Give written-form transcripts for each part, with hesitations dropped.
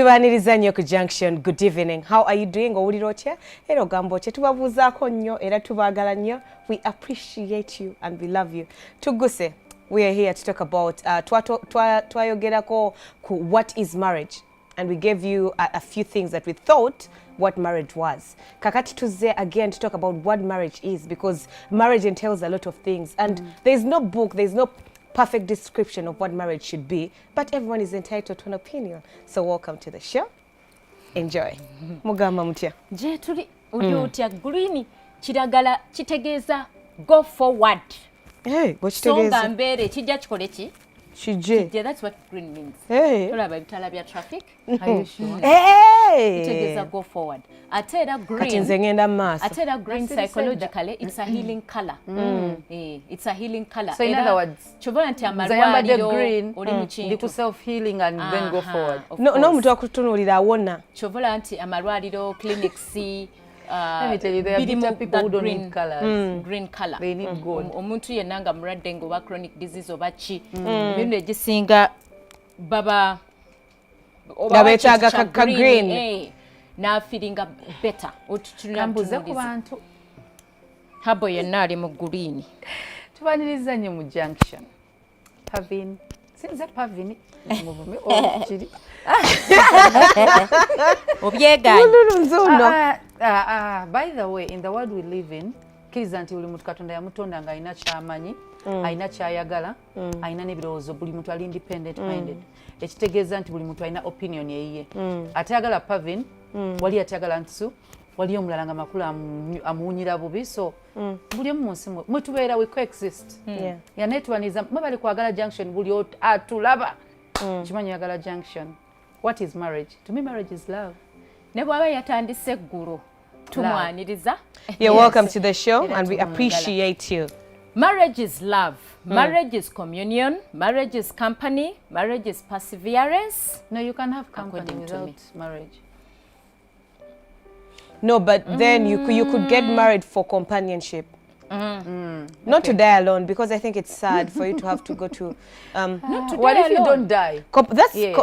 Tubaniriza nnyo ku Junction. Good evening. How are you doing? Owulira otya? Era ogambo kye tubabuuzaako nnyo era tubaagala nnyo. We appreciate you and we love you. Tuguse, we are here to talk about twayogerako ku what is marriage, and we gave you a few things that we thought what marriage was. Kakati tuze again to talk about what marriage is, because marriage entails a lot of things, and there's no book, there's no perfect description of what marriage should be, but everyone is entitled to an opinion. So welcome to the show. Enjoy. Mugamba mutya. Je tuli ulyotya green kiragala kitegeeza go forward. Hey, what kitegeeza? Songa mbere kijja kikole ki? Kije. Yeah, that's what green means. Hey. Tulaba ebitala bya traffic. Are you sure? Hey. Kitegeeza go forward. Atera green. Kati nze ngenda maaso. Atera green psychologically it's a healing color. It's a healing color. So in other words, chobola nti amalwaliro green oli mu kintu. Ndi self healing and then go forward. No muntu akutunuulira awona. Chobola nti amalwaliro clinics let me tell you, there are bitter people who don't need colors. Green color. They need gold. Omuntu yenna nga mulwadde ngoba chronic disease oba ki. Ebintu egisinga baba nga beetaaga ka green. Na feelinga better. Kambuze ku bantu. Habo yenna ali mu green. Tubaniriza nnyo mu Junction. Pavin. Sinze Pavin. Muvume kiri. By the way, in the world we live in, kiriza nti buli muntu Katonda yamutonda nga alina kyamanyi, alina kyayagala, alina n'ebirowoozo, buli muntu ali independent minded. Ekitegeeza nti buli muntu alina opinion yeyiye. Atayagala Pavin, wali atayagala Ntisu, wali omulala nga makulu amuwunyira bubi, so buli omu munsi mwe tubeera we coexist. Ya netwaniza mwe bali kwagala Junction buli atulaba. Kimanyi yagala Junction. What is marriage? To me, marriage is love. Ne bwaba yatandise eggulu tumwaniriza. You're welcome to the show and we appreciate you. Marriage is love. Marriage is communion. Marriage is company. Marriage is perseverance. No, you can have company without marriage. No, but then you could get married for companionship. Not to die alone, because I think it's sad for you to have to go to. Not to What die if you alone. don't die?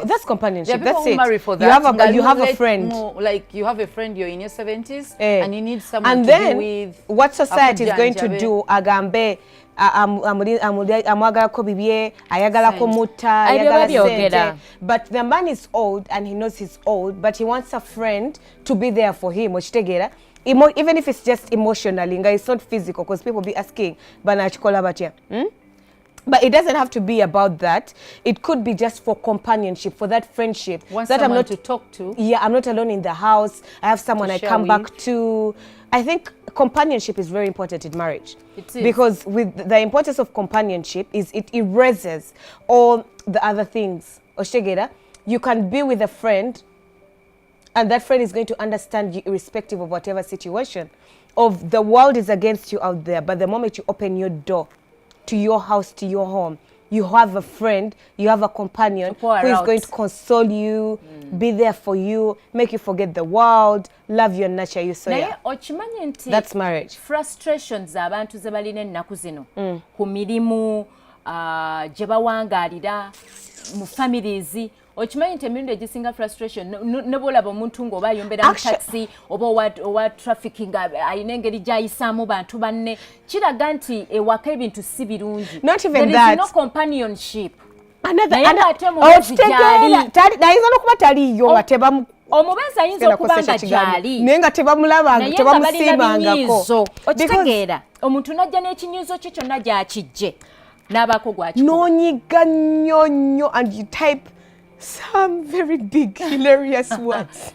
That's companionship. There are people That's who it. marry for that. You have a friend. Like you have a friend, you're in your 70s, and you need someone and to then, be with. What society is going to do, agambe, amwagalako bibye, ayagalako muta, ayagala sente. But the man is old and he knows he's old, but he wants a friend to be there for him. Even if it's just emotionally, it's not physical, because people be asking, but it doesn't have to be about that. It could be just for companionship, for that friendship. Want that someone I'm not to talk to. Yeah, I'm not alone in the house. I have someone I come back to. I think companionship is very important in marriage. It is. Because with the importance of companionship is it erases all the other things. Oshegera, you can be with a friend, and that friend is going to understand you irrespective of whatever situation. Of the world is against you out there, but the moment you open your door to your house, to your home, you have a friend, you have a companion who is going to console you, be there for you, make you forget the world, love you and nurture you. So yeah, that's marriage. Frustrations abantu ze balina ennaku zino ku mirimu gye bawangalira mu families. Okimanyi nti emirundi egisinga frustration ne bwolaba omuntu ng'oba ayombera mu taxi oba owa trafficking alina engeri gy'ayisaamu bantu banne kiraga nti ewaka ebintu si birungi. Not even there that. Is no companionship. Nayinza n'okuba taliyo nga tebamu omubeezi ayinza okuba nga gyali naye nga tebamulabanga tebamusiimangako. Okitegeera omuntu n'ajja n'ekinyiizo kye kyonna gy'akijje n'abaako gwakikuba n'onyiga nnyo and you type some very big, hilarious words.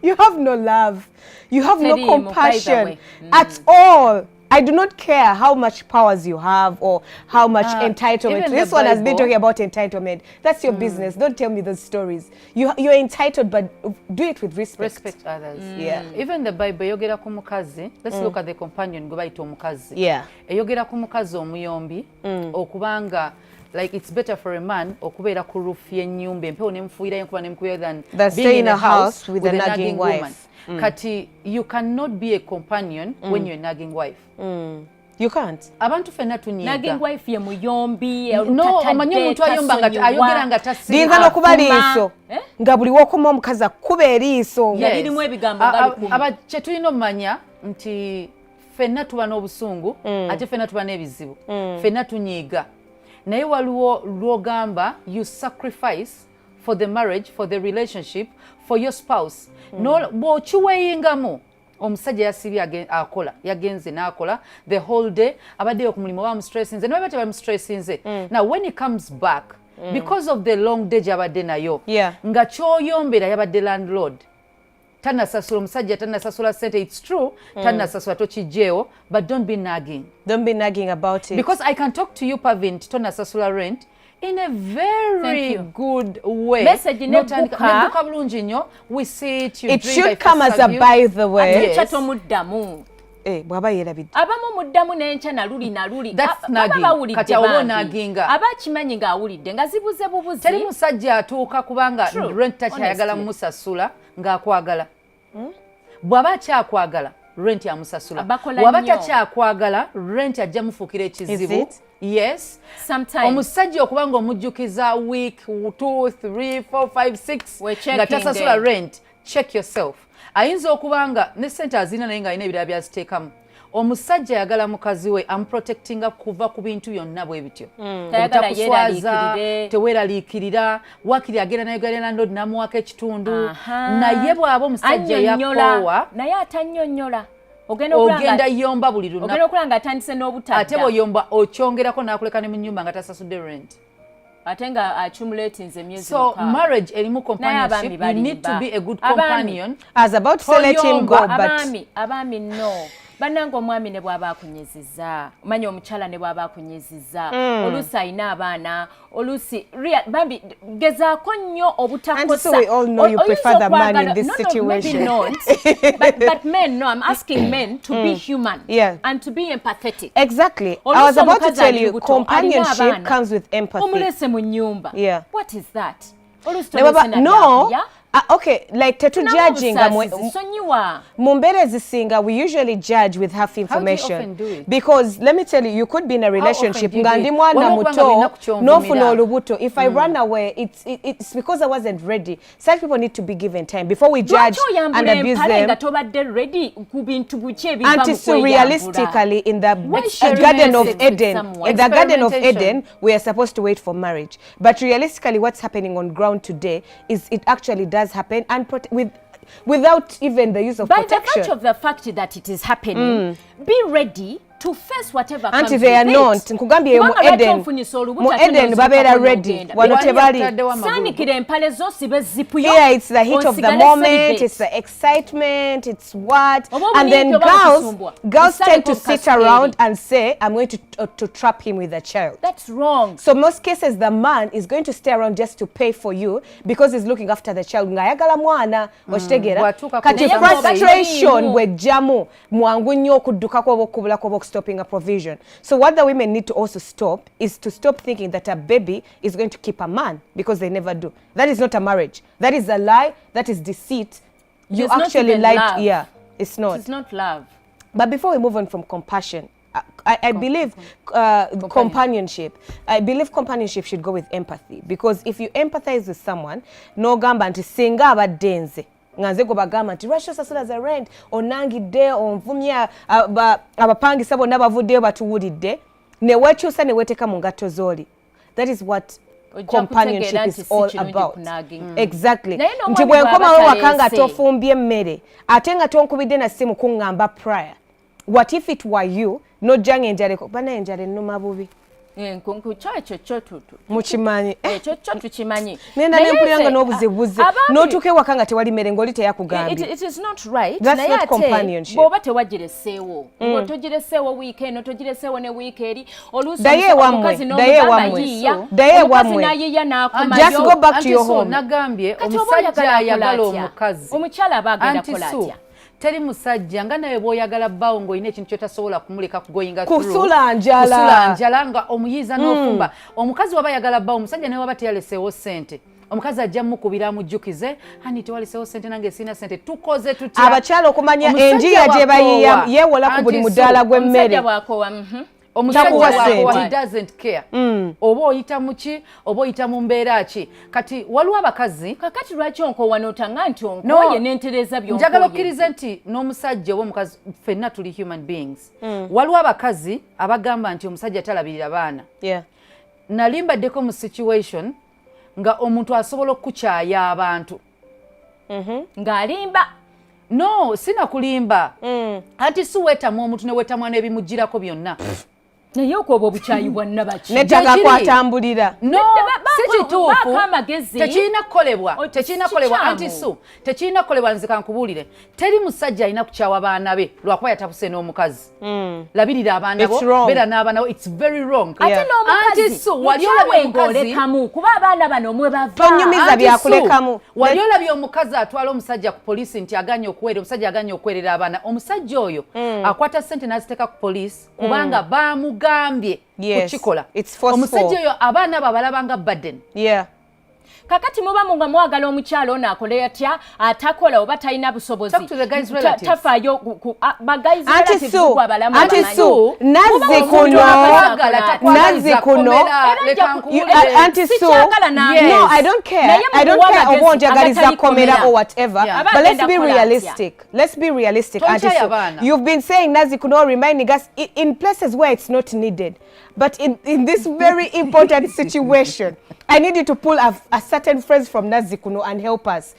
You have no love. You have no compassion at all. I do not care how much powers you have or how much entitlement. This one has been talking about entitlement. That's your business. Don't tell me those stories. You're entitled, but do it with respect. Respect others. Yeah. Even the Bible, yogera ku mukazi. Let's look at the companion gwe bayita omukazi. Yeah. Yogera ku mukazi omuyombi okubanga like it's better for a man okubeera ku roof y'ennyumba empewo n'emufuuyira enkuba n'emukubira than being in a house with a nagging wife. Kati you cannot be a companion when you're a nagging wife. You can't. Abantu fenna tunyiga. Naging wife ye muyombi. No, omanyi omuntu ayogera nga tasiri. Dinza nokuba liiso. Nga buli wokoma omukazi akuba eriiso. Yalirimu ebigambo ngali kumi. Aba kye tulina omanya nti fenna tuba n'obusungu ate fenna tuba n'ebizibu. Fenna tunyiga. Naye waliwo lwogamba you sacrifice for the marriage, for the relationship, for your spouse. No, bw'okiweeyingamu omusajja yasibye akola yagenze n'akola the whole day abaddeyo ku mulimu bamustressinze ne baba bamustressinze. Now when he comes back because of the long day gy'abadde nayo nga ky'oyombera yabadde landlord tanasasula omusajja tanasasula sente. It's true tanasasula tokijjeewo, but don't be nagging about it, because I can talk to you Pavin tonasasula rent in a very good way. Message nebuka bulungi nnyo. We see it, you it should come as a by the way. Chatomuddamu. Bwaba yerabidde. Abamu muddamu n'enkya naluli. That's nagging. Kati awo nagginga. Abakimanyi ng'awulidde nga zibuze bubuzi. Teri musajja atuuka kubanga rent takyayagala musasula ng'akwagala. Bw'aba akyakwagala rent yamusasula. Bw'aba takyakwagala rent ajja mufuukira ekizibu. Yes. Sometimes. Omusajja okubanga omujjukiza week 2, 3, 4, 5, 6 nga tasasula rent. Check yourself. Ayinza okubanga ne sente azina naye nga alina ebirala byaziteekamu. Omusajja yagala mukazi we amuprotectinga kuva ku bintu byonna bwe bityo. Obutakuswaza, teweeraliikirira, wakiri agenda n'ayogera landlord n'amuwako ekitundu. Naye bw'aba omusajja yakoowa naye atannyonnyola. Ogenda yomba buli lunaku. Ogenda okulanga atandise n'obutadda. Ate bw'oyomba okyongerako n'akuleka ne mu nnyumba nga tasasudde rent. Ate nga accumulating emyezi so marriage erimu companionship. You need to be a good companion. I was about to let him go, but abami no. Bannanga omwami ne bw'aba akunyeziza, omanya omukyala ne bw'aba akunyeziza, oluusi alina abaana, oluusi bambi gezaako nnyo obutakosa. And so we all know you prefer the man in this situation. No, maybe not. but men, no, I'm asking men to be human and to be empathetic. Exactly. I was about to tell you, companionship comes with empathy. Omulese mu nnyumba. Yeah. What is that? No. Okay, like tetu judging Mumbere zisinga, we usually judge with half information. How do you often do it? Because let me tell you, you could be in a relationship ngandi mwana muto nofuna olubuto. If I run away, it's because I wasn't ready. Such people need to be given time before we judge and abuse them. And so realistically, in the Garden of Eden, we are supposed to wait for marriage. But realistically, what's happening on ground today is it actually does happen and without even the use of protection. By the virtue of the fact that it is happening, be ready to face whatever comes with it. They are not. Nkugambye mu Eden babera ready. Wano tebali. Here it's the heat of the moment, it's the excitement, it's what. And then girls tend to sit around and say, I'm going to trap him with a child. That's wrong. So most cases the man is going to stay around just to pay for you because he's looking after the child. Ngayagala mwana okitegera. Kati frustration bwe jamu mwangu nnyo okuddukako obokubulako stopping a provision. So what the women need to also stop is to stop thinking that a baby is going to keep a man, because they never do. That is not a marriage. That is a lie. That is deceit. You actually lied. Yeah, it's not. It's not love. But before we move on from compassion, I believe companionship. I believe companionship should go with empathy, because if you empathize with someone, no gamba nti singa abaddenze nganze go bagamba nti Russia sasula za rent onangidde onvumya abapangisa bonna bavuddeyo batuwulidde ne wekyusa ne weteeka mu ngatto z'oli. That is what companionship is all about. Exactly. Nti bwe nkomawo waka nga tofumbye emmere ate nga tonkubidde na ssimu kuŋŋamba prior. What if it were you nojjanga enjaleko bana enjala ennuma bubi mukimanyi tukimanyi nenda nempuliranga n'obuzebuze n'otuuka ewaka nga tewali mmere ng'oli teyakugambye. It is not right. That's not companionship. Bw'oba tewagireseewo ng'otogireseewo wiiki eno togireseewo ne wiiki eri oluusi omukazi n'omugamba yiiya omukazi n'ayiiya n'akomayo. Just go back to your home. Nagambye omusajja ayagala omukazi omukyala aba agenda kola atya? Teri musajja nga nawe bw'oyagala bbaawo ng'olina ekintu kyotasobola kumuleka kugoyinga kusula njala nga omuyiiza n'ofumba. Omukazi waba ayagala bbaawo, omusajja nawe waba teyaleseewo ssente, omukazi ajja mukubira mujjukize hani tewalisewo sente nange sina sente tukoze tutya abakyala okumanya enjiya gye bayiya yeewola ku buli mudaala gw'emmere omusajja doesn't care oba oyita muki oba oyita mu mbeera ki kati waliwo abakazi kakati lwaki onkowa n'otanga nti onkoye n'entereza byonkoye njagala okkirize nti n'omusajja oba omukazi ffenna tuli human beings waliwo abakazi abagamba nti omusajja talabirira baana nali mbaddeko mu situation nga omuntu asobola okukyaya abantu ng'alimba no sina kulimba ati si weetamu omuntu ne weetamwa n'ebimugirako byonna naye okwoba obukyayi bwanna baki nettaka kwatambulira no si kituufu tekirina kukolebwa anti tekirina kukolebwa nze kankubuulire teri musajja alina kukyawa baana be lwakuba yatabuse n'omukazi labirira abaana bo beera n'abaana bo it's very wrong ate n'omukazi wali olabye ng'olekamu kuba abaana bano mwe bava tonyumiza byakulekamu wali olabye omukazi atwala omusajja ku poliisi nti omusajja aganye okuweerera abaana omusajja oyo akwata ssente n'aziteeka ku poliisi kubanga gambye kukikola omusajja oyo abaana abo abalabanga burden kakati muba nga mwagala omukyalo ono akole atya atakola oba talina busobozi tafaayo oba onjagaliza komera or whatever, but let's be realistic. You've been saying Nazikuno, reminding us in places where it's not needed, but in this very important situation I need you to pull a certain phrase from Nazikuno and help us.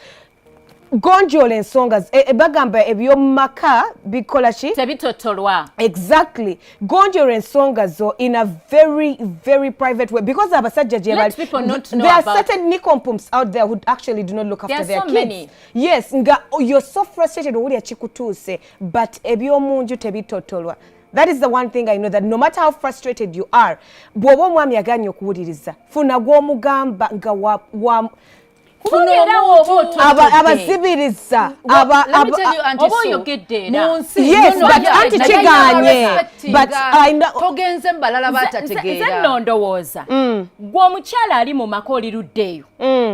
Gonjole ensonga bagamba ebyomumaka bikola ki tebitotolwa. Exactly. Gonjole ensonga zo in a very very private way because abasajja je let people not know there are about certain nicompumps out there who actually do not look after their so kids. Many. Yes, nga you're so frustrated owuli akikutuse but ebyomunju tebitotolwa. That is the one thing I know, that no matter how frustrated you are, bwoba omwami aganye okuwuliriza funa gw'omugamba nga abazibiriza togenze mbalala batategeera nze ndowooza gw'omukyala ali mu maka oliruddeeyo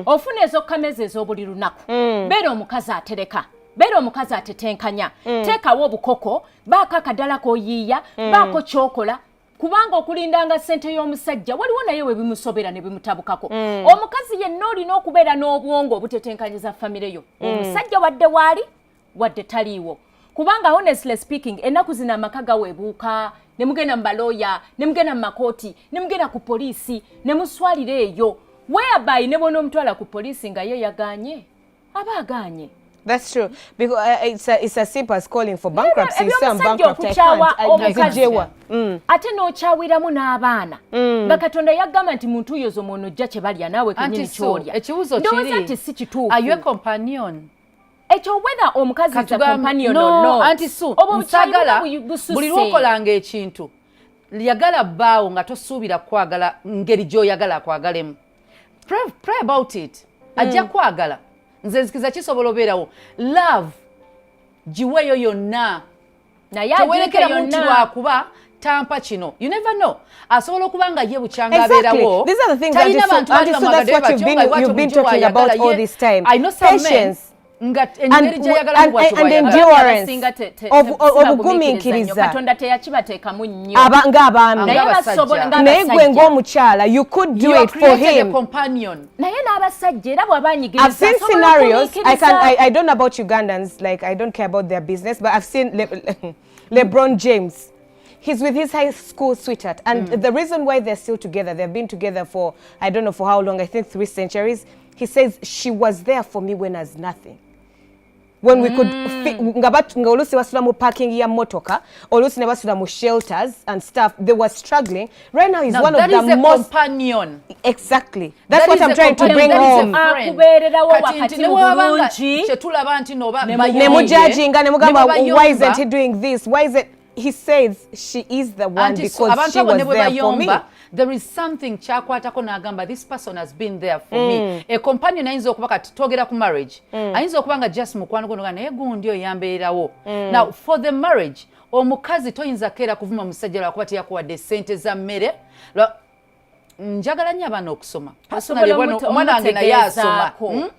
ofuna ezokameza ez'obuli lunaku beera omukazi atereka beera omukazi atetenkanya teekawo obukoko baako akadala k'oyiiya baako kyokola kubanga okulindanga ssente y'omusajja waliwo naye we bimusobera ne bimutabukako omukazi yenna olina okubeera n'obwongo obutetenkanyiza famire yo omusajja wadde waali wadde taliiwo kubanga honestly speaking ennaku zino amaka gaweebuuka ne mugenda mu balooya ne mugenda mu makooti ne mugenda ku poliisi ne muswalira eyo whereby ne bona omutwala ku poliisi nga ye yaganye aba aganye. That's true, because it's as simple as calling for bankruptcy. So I'm bankrupt, I can't. Ate n'okyawiramu n'abaana nga Katonda yagamba nti muntu oyo z'omwono ojja kye balya naawe kenyini ky'olya. Ekibuuzo kiri si kituufu. Are you a companion? Ekyo whether omukazi is a companion or no. Anti Sue, nsagala buli lw'okolanga ekintu yagala bbaawo nga tosuubira kwagala ngeri gy'oyagala akwagalemu. Pray about it. Ajja kwagala. Nze nzikiza kisobola obeerawo love giweeyo yonna tewerekera muntu lwakuba tampa kino you never know asobola okuba nga ye bukyanga abeerawo talina bantu you've been talking about all this time. I know some men and endurance obugumiikiriza Katonda teyakibateekamu nnyo ng'abaami naye gwe ng'omukyala you could do it for him. Naye n'abasajja era bw'abanyigiriza I've seen scenarios. I don't know about Ugandans, like I don't care about their business, but I've seen LeBron James. He's with his high school sweetheart, and the reason why they're still together, they've been together for I don't know for how long, I think 3 centuries. He says she was there for me when I was nothing. When we could nga olusi basula mu parking ya motoka, olusi ne basula mu shelters and stuff, they were struggling. Right now he's one of the most companion. Exactly. That's what I'm trying to bring home. Why isn't he doing this? Why is it? He says she is the one because she was there for me. There is something kyakwatako n'agamba this person has been there for me. A companion ayinza okuba kati twogera ku marriage. Ayinza okuba nga just mukwano gwono naye gundi oyo yambeerawo. Now for the marriage omukazi toyinza keera kuvuma musajja lwakuba teyakuwadde ssente za mmere njagala nnyo abaana okusoma omwana wange naye asoma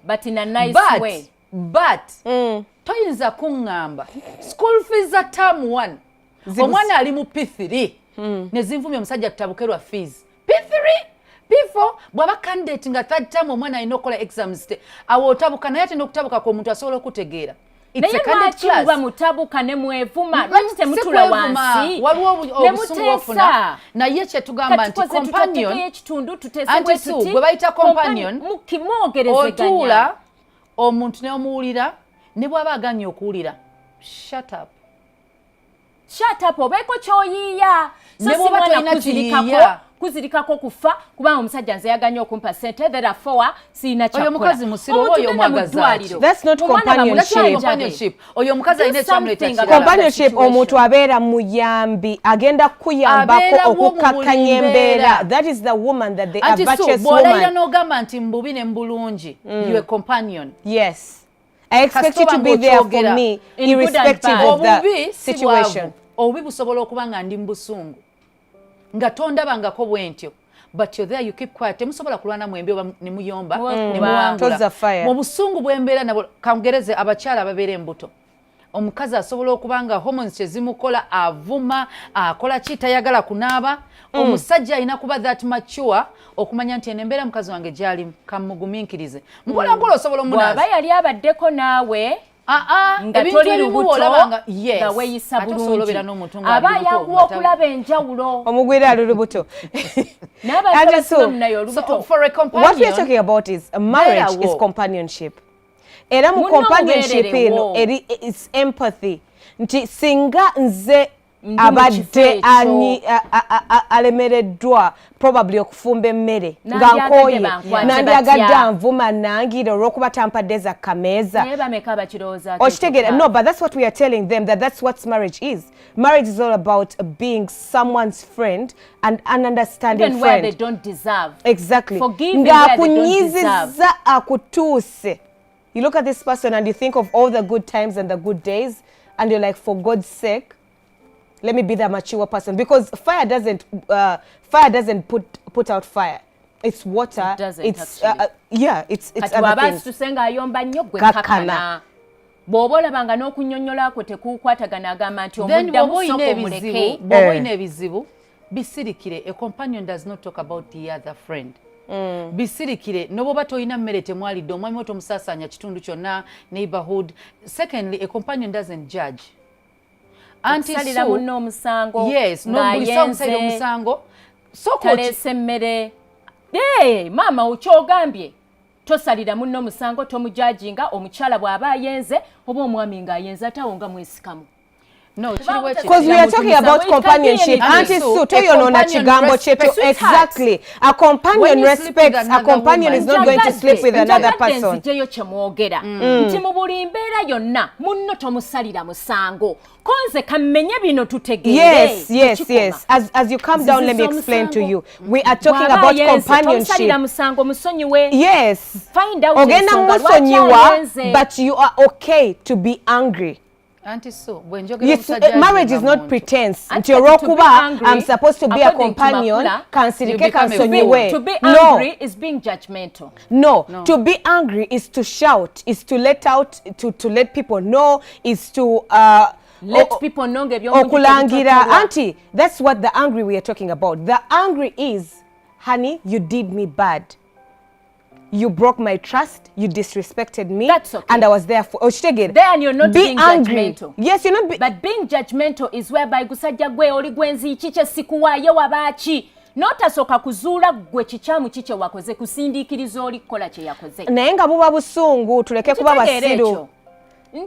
but in a nice way but toyinza kuŋŋamba school fees za term 1 omwana ali mu P3 ne zinvumya omusajja tutabukerwa fees P3 P4 bwaba candidate nga third term omwana alina okukola exams awo otabuka naye atenda okutabuka ko omuntu asobola okutegeera naye lwaki muba mutabuka ne mwevuma lwaki temutula wansi waliwo obusungu ofuna naye kyetugamba nti companion bwe bayita companion otuula omuntu neomuwulira ne bwaba aganye okuwulira shut up obeeko kyoyiiya so simwana kuzirikako kufa kubanga omusajja nze yaganye okumpa sente therefore siina kyakola oyo mukazi musiru oyo mwagazaaki that's not companionship oyo mukazi alina ekyamuleta companionship omuntu abeera muyambi agenda kuyambako okukakkanya embeera that is the woman that they are virtuous woman bw'olayira n'ogamba nti mbubi ne mbulungi you a companion yes I expect you to be there for me irrespective of the situation obubi busobola okuba nga ndi mbusungu nga tondabangako bwentyo but you're there you keep quiet temusobola kulwana mwembi oba ne muyomba ne muwangula mu busungu bw'embeera nabo kangereze abakyala ababeera embuto omukazi asobola okubanga hormones kyezimukola avuma akola ki tayagala kunaaba omusajja alina kuba that mature okumanya nti enembeera mukazi wange gyalimu kamugumiikirize mpola mpola osobola omunaaba bw'aba yali abaddeko naawe nga toli lubuto nga weeyisa bulungi aba yakuwa okulaba enjawulo omugwira ali lubuto what we are talking about is marriage is companionship era mu companionship eno is empathy nti singa nze abadde alemereddwa probably okufumba emmere nga nkooye nandyagadde anvuma nangire olw'okuba tampadde za kameeza okitegeera no but that's what we are telling them that's what marriage is. Marriage is all about being someone's friend and an understanding even friend where they don't deserve. Exactly Ng'akunyiziza akutuuse. You look at this person and you think of all the good times and the good days and you're like, for God's sake, let me be the mature person, because fire doesn't put out fire. It's water. It doesn't, it's it's other things. Tusenga ayomba nnyo gwe kakana. Bw'oba olabanga n'okunnyonnyolako tekukwatagana agamba nti omuddamu soko muleke. Bw'oba olina ebizibu bisirikire. A companion does not talk about the other friend. Bisirikire n'oboba toyina mmere temwalidde omwami wo tomusaasaanya kitundu kyonna neighborhood. Secondly, a companion doesn't judge. Salira munno omusango. Yes, n'obulisa omusayira omusango. Taleese mmere. Maama okyogambye. Tosalira munno omusango tomujajinga omukyala bw'aba ayenze oba omwami ng'ayenze atawonga mwesikamu. No, because we are talking about companionship. Auntie Sue, toyonoona kigambo kyetu. Exactly. A companion respects. A companion is not going to sleep with another person. Nzijeyo kyemwogera. Nti mu buli mbeera yonna munno tomusalira musango. Konze kammenye bino tutegeere. Yes. As you come down, let me explain to you. We are talking about companionship. Tomusalira musango musonyiwe. Yes. Find out ogenda musonyiwa, but you are okay to be angry. Auntie Sue, marriage is not pretense. Nti olw'okuba I'm supposed to be a companion, kansirike kansonyiwe. To be angry is being judgmental. No, to be angry is to shout, is to let out, to let people know, is to let people know okulangira. Auntie, that's what the angry we are talking about. The angry is, honey, you did me bad. You broke my trust, you disrespected me. That's okay. And I was there for then you're not being angry. Judgmental. Yes, you're not but being judgmental is whereby gusajja gwe oli gwenzi chiche sikuwayo wabachi. Notasoka kuzuula gwe kikyamu kiche wakoze kusindiikiriza oli kukola kye yakoze. Naye nga buba busungu tuleke kuba basiru.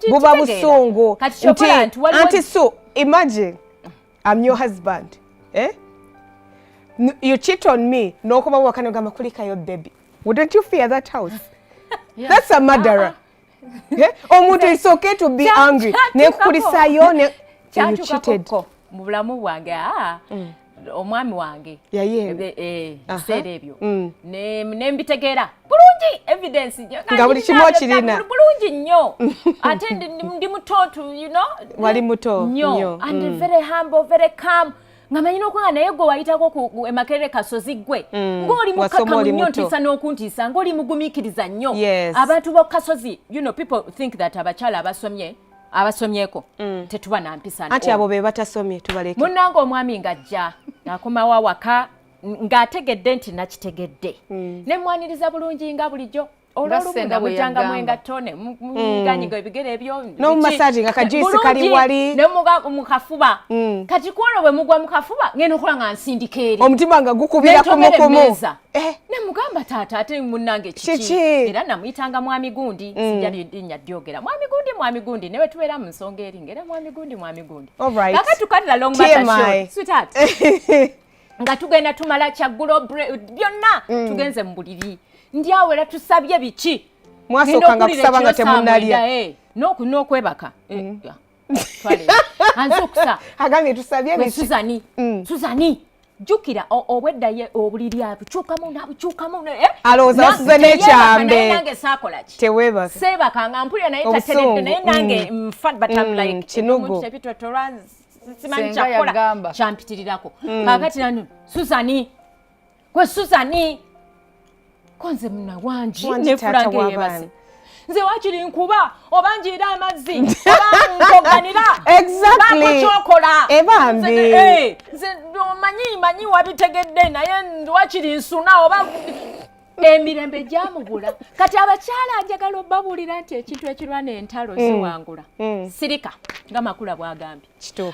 Buba busungu. Auntie Sue, imagine I'm your husband. You cheat on me. Nokuba wakano gamba kulika your baby. Wouldn't you fear that house? Yeah. That's a murderer. Omuntu, it's okay to be angry. Nekukulisayo you cheated. Mu bulamu bwange omwami wange seera ebyo ne mbitegeera bulungi evidence nga buli kimu okirina bulungi nnyo ate ndi muto, you know, wali muto nnyo and very humble, very calm. ngamanyi nokuba naye gwe wayitako ku Makerere Kasozi gwe ng'oli mukakamu nnyo ntiisa n'okuntiisa ng'oli mugumiikiriza nnyo abantu ba Kasozi people think that abakyala abasomyeko tetuba na mpisa anti abo be batasomye tubaleke munnange omwami ng'ajja akomawo awaka ng'ategedde nti nakitegedde ne mwaniriza bulungi nga bulijjo olwolumu mujanga mwengatto ne muganyiga ebigere ebyo n'omumasaji nga kajuisi kali wali ne mukafuba kati kuono bwe mugwa mukafuba ngenda okola nga nsindika eri omutima nga gukubira kumukumu ne mugamba taata ate munnange kiki era namuyitanga mwami gundi sijja linnya dyogera mwami gundi newe tubeera mu nsonga eri ngera mwami gundi kakati tukatira long matter sweetheart nga tugenda tumala kyaggulo byonna tugenze mu buliri ndiawo era tusabye biki mwasokanga kusaba nga temunnalya n'okwebaka twale anzukusa agambye tusabye biki Suzani jukira obweddaye obuliri abukyukamu n'abukyukamu alowooza basuze n'ekyambe nange saakola ki tewebaka seebaka nga mpulira naye tateredde naye nange mfa but I'm like kinugu simanyi kyakola kyampitirirako kakati nanu Suzani konze muna wanji nefulange yebasi nze wakiri nkuba obanjira amazzi obankoganira bakuchokola ebambi nze manyi wabitegedde naye wakiri nsuna oba emirembe gyamubula kati abakyala njagala obabulira nti ekintu ekirwana entalo ziwangula sirika nga Makula bwagambye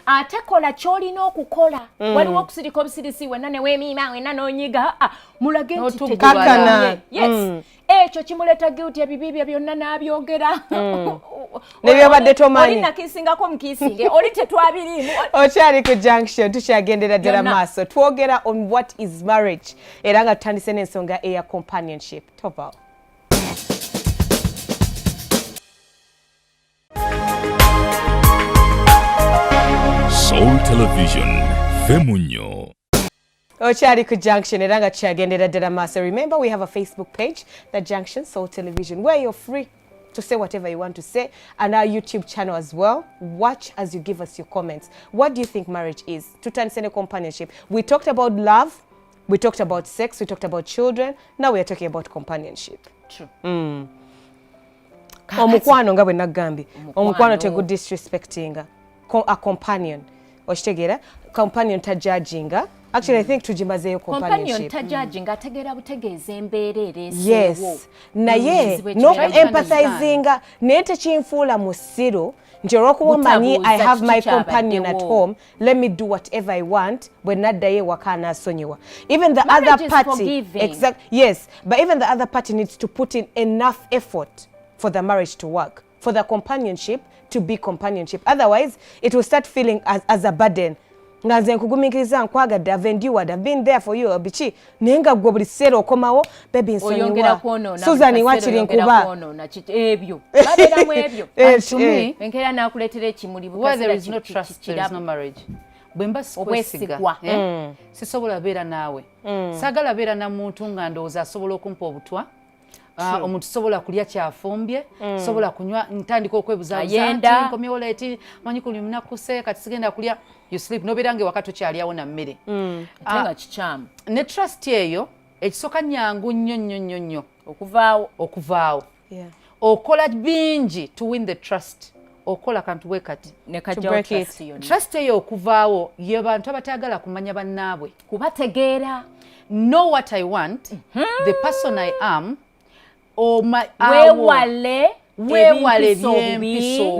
ate kola kyolina okukola waliwo okusirika obusirisi wenna neweemiima wenna n'onyiga mulage nti yes ekyo kimuleta guilty ebibibya byonna n'abyogera nebyobadde tomanyi oli nakisingako mukisinge oli tetwabirimu okyali ku junction tukyagendera ddala maaso twogera on what is marriage era nga tutandise n'ensonga eya companionship topa Soul Television Femunyo Okyali ku Junction era nga tukyagendera ddala maaso. Remember we have a Facebook page, The Junction Soul Television, where you're free to say whatever you want to say, and our YouTube channel as well. Watch as you give us your comments. What do you think marriage is? Tutanisene companionship. We talked about love, we talked about sex, we talked about children. Now we are talking about companionship. True. Omukwano nga bwe nagambye. Omukwano tegu disrespectinga. A companion. Okitegera? Companion tajudginga. Actually, I think tujimazeyo companionship. Companion tajudginga ategera butegeeza embeera ereeseewo. Yes. Naye no empathizinga naye tekinfuula mu ssiru nti olw'okuba omanyi I have my companion at home, let me do whatever I want when naddayo ewaka anaasonyiwa. Even the other party, yes, but even the other party needs to put in enough effort for the marriage to work, for the companionship to be companionship. Otherwise, it will start feeling as a burden. Ngaze nkugumikiriza nkwagadde, I've endured, I've been there for you, bichi nenga gwe buli kiseera okomawo baby nsonyiwa Susan wakiri nkuba ebyo baberamu ebyo enkera nakuleetera ekimuli where there is no trust, there is no marriage. Bwemba sikwesiga sisobola beera naawe sagala beera na muntu nga ndowooza asobola okumpa obutwa omuntu sobola kulya kyafumbye sobola kunywa ntandika okwebuzabuza nkomyewo leeti manyi kuli munakuse kati sigenda kulya you sleep nobeerange wakati okyalyawo na mmere nga kikyamu ne trust eyo ekisooka nyangu nnyo okuvaawo okola bingi to win the trust okola kantu bwe kati trust eyo okuvaawo ye bantu abatayagala kumanya bannaabwe kubategeera know what I want, the person I am, or my wewale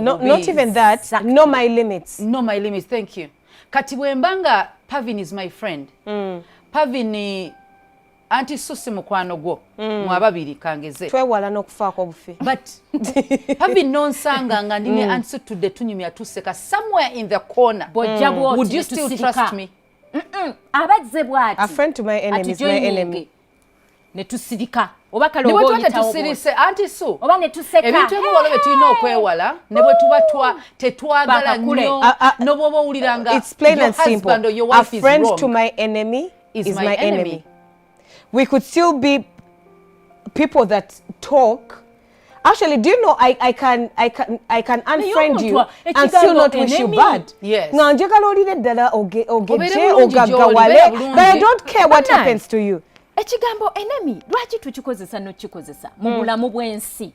not even that, know my limits. Know my limits, thank you. Kati bwembanga Pavin is my friend. Pavin ni anti susi mukwano gwo mwababiri kangeze. Twewala n'okufaako obufi. But Pavin nonsanga nga ndine anti tudde tunyumya tuseka somewhere in the corner. Would you still trust me? Abazze bwati. A friend to my enemy is my enemy. Ne tusirika oba kale obo tusirise anti su oba ne tuseka ebintu ebiwala betulina okwewala ne bwe tuba tetwagala nnyo n'obwoba owuliranga it's plain and simple. A friend to my enemy is my enemy. We could still be people that talk Actually, do you know I can unfriend you and still not wish you bad. Yes. Nga njagala olire ddala ogeje ogagawale, but I don't care what happens to you. Ekigambo enemy lwaki tukikozesa n'okikozesa mu bulamu bw'ensi.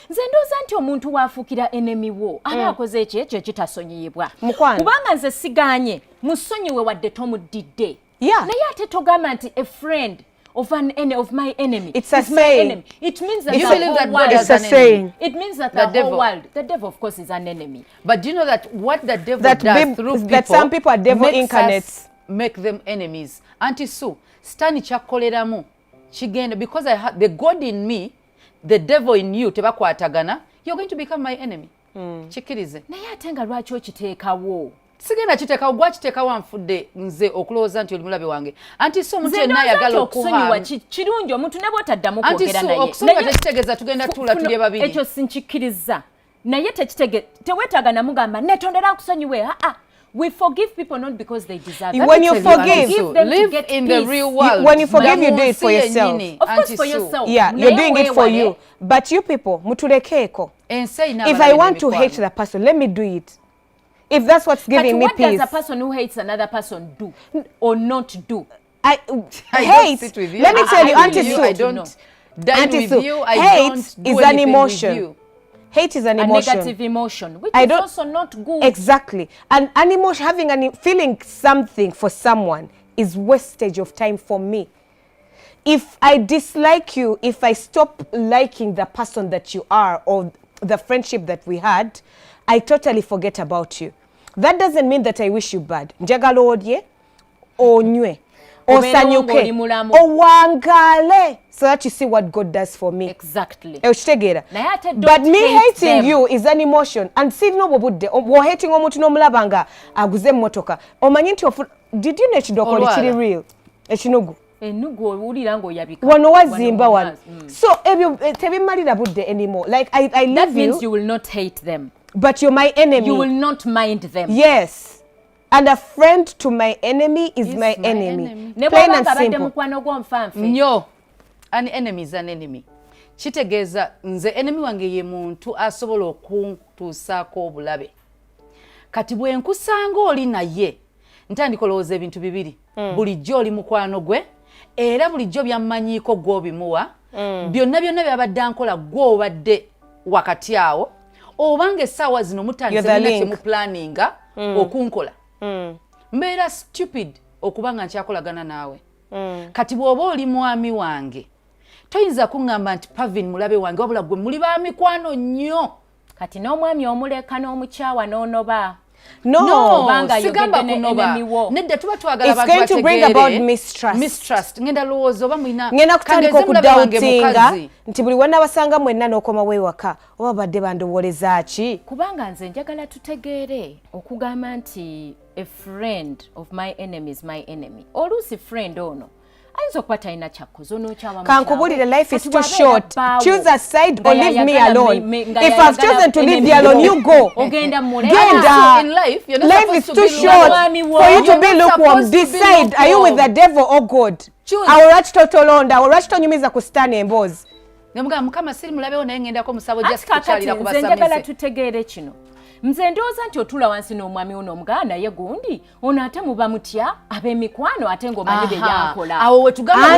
Nze ndooza nti omuntu waafuukira enemy wo aba akoze ekyo kitasonyiyibwa. Kubanga nze siganye musonyiwe wadde tomuddidde. Naye ate togamba nti a friend of my enemy. It's a saying. It means that you the believe whole that world God is a saying. It means that the whole world, the devil of course is an enemy. But do you know that what the devil does through people, that some people are devil incarnates, make them enemies. Auntie Sue, stani chakoleramu chigenda because I have the God in me, the devil in you tebakwatagana, you're going to become my enemy. Chikirize. Naye ate nga lwaki okiteekawo? Sigenda kiteka ogwakiteka wanfudde nze okulowooza nti oli mulabe wange. Anti so omuntu yenna ayagala okuha. Kirungi omuntu ne bw'otaddamu kwogera naye. Okusonyiwa tekitegeeza tugenda tuula tulye babiri. Ekyo sinkikkiriza. Naye teweetaaga namugamba netondera akusonyiwe. We forgive people not because they deserve it. When you forgive, live in the real world. When you forgive, you do it for yourself. Of course, for yourself. Yeah, you're doing it for you. But you people, mutulekeko. If I want to hate the person, let me do it. If that's what's giving me peace. But what does a person who hates another person do or not do? I hate. Let me tell you, Auntie Sue. I don't dine with you. I hate don't do is an anything emotion. with you. Hate is an a emotion. A negative emotion, which is also not good. Exactly. And an emotion, feeling something for someone is wastage of time for me. If I dislike you, if I stop liking the person that you are or the friendship that we had, I totally forget about you. That doesn't mean that I wish you bad. Njagala odye, onywe, osanyuke, owangale, so that you see what God does for me. Exactly. But me hating you is an emotion. And see no bobudde, wo hating omuntu n'omulabanga aguze motoka. Omanyi nti did you know ekidokoli kiri real? Ekinogu. Enugu owulira ng'oyabika. Wano wazimba wano. So ebyo tebimalira budde anymore. Like I love you. That means you will not hate them. But you're my enemy. You will not mind them. Yes. And a friend to my enemy is my enemy. Plain and simple. Nyo. An enemy is an enemy. Kitegeeza nze enemy wange ye muntu asobola okuntuusaako obulabe. Kati bwe nkusanga oli naye ntandika olowooza ebintu bibiri. Bulijjo oli mukwano gwe era bulijjo byammanyiiko gw'obimuwa. Byonna byabadde ankola gw'obadde wakati awo. Obanga essaawa zino mutandise mu planninga okunkola. Mbeera stupid okubanga nkyakolagana naawe. Kati bw'oba oli mwami wange toyinza kuŋŋamba nti Pavin mulabe wange wabula gwe muli ba mikwano nnyo. Kati n'omwami omuleka n'omukyawa n'onoba. No, sigamba kunoba. Nedda tuba twagala abantu bategeere. It's going to bring about mistrust. Mistrust. Ngenda lowooza oba mulina. Ngenda kutandika okudawutinga nti buli wonna basanga mwenna n'okoma weewaka oba badde bandowooleza ki. Kubanga nze njagala tutegeere okugamba nti a friend of my enemy is my enemy. Oluusi friend ono ayinza okuba talina kyakkoze onokyawa mu kankubulire life is too short. Choose a side or leave me alone. If I've chosen to leave you alone, you go. Ogenda Genda. In life, you're not life is too short for you to be lukewarm. Decide, are you with the devil or God? Choose. Awolwaki totolonda, awolwaki tonyumiza ku sitaani emboozi. Nemugamba mukama siri mulabewo naye ngendako musabo just kukyalira kubasamize. Nze njagala tutegeere kino. Nze ndowooza nti otula wansi n'omwami ono omuganda ye gundi ono ate muba mutya ab'emikwano ate ng'omanyi bye byakola. Awo we tugamba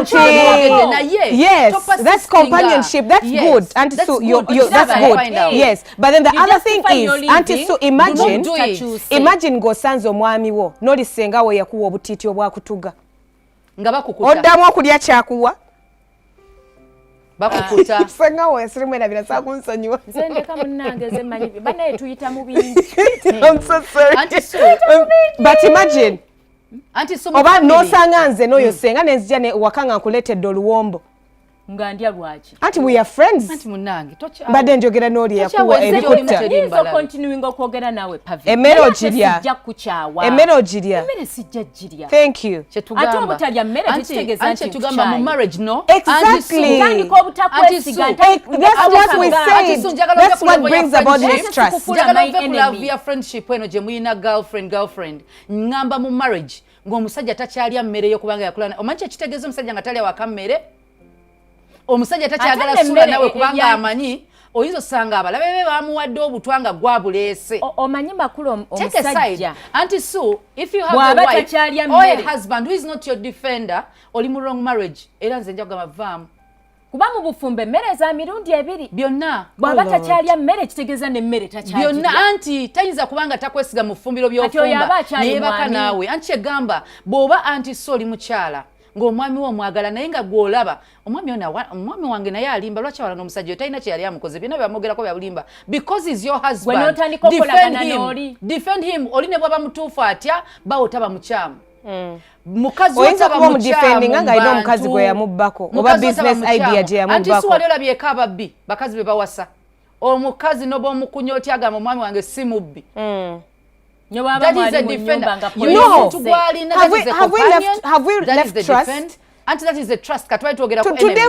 naye. Yes, that's companionship. That's good. Auntie Sue, that's good. Yes, but then the other thing is, Auntie Sue, imagine ng'osanze omwami wo n'olisenga we yakuwa obutiiti obwakutuga. Nga bakukuta. Oddamu okulya kyakuwa. Bakukuta. Senga we sirimu erabira sakunsonyiwa. Nze ndeka munnange ze mmanyi bye. Banaye tuyita mu bingi. I'm so sorry. Auntie Sue. But imagine. Auntie Sue. Oba n'osanga nze n'oyo senga nenzija ne wakanga nkuleetedde oluwombo. Nga ndya lwaki. Auntie, we are friends. Auntie munnange. Badde njogera n'oli yakuwa ebikutta. Nzo continuing okwogera naawe Pavin. Emmere ogirya. Sijja kukyawa. Emmere ogirya. Emmere sijja girya. Thank you. Ate obutalya mmere tekitegeeza nti tugamba mu marriage no. Exactly. That's what we said. That's what brings about mistrust. Love your friendship eno gye muyina girlfriend. Ngamba mu marriage ng'omusajja takyalya mmere yo kubanga yakulana. Omanyi ekitegeeza omusajja nga talya waka mmere? Omusajja takyagala sula nawe kubanga amanyi oyinza osanga abalabe be bamuwadde obutwanga gwabuleese omanyi makulu omusajja anti so if you have Bwaba a wife takyalya or a mmere. husband who is not your defender oli mu wrong marriage era nze nja kugamba vaamu kuba mu bufumbo emmere za mirundi ebiri byonna bw'aba takyalya mmere kitegeeza n'emmere takyalya byonna anti tayinza kubanga takwesiga mu fumbiro by'ofumba neyebaka naawe anti egamba bw'oba anti so oli mukyala ng'omwami wo omwagala naye nga gw'olaba omwami wange naye alimba lwaki awala n'omusajja oyo talina kye yali amukoze byonna byamwogerako byabulimba because is your husband defend him oli ne bw'aba mutuufu atya bawo taba mukyamu mukazi oyinza kuba omudefendinga ng'alina omukazi gwe yamubbako oba business idea gye yamubbako anti si wali olabyeko ababbi bakazi be bawasa omukazi noba omukunya otya agamba omwami wange si mubbi That is a defender. No. Have we left trust? And that is the trust. Today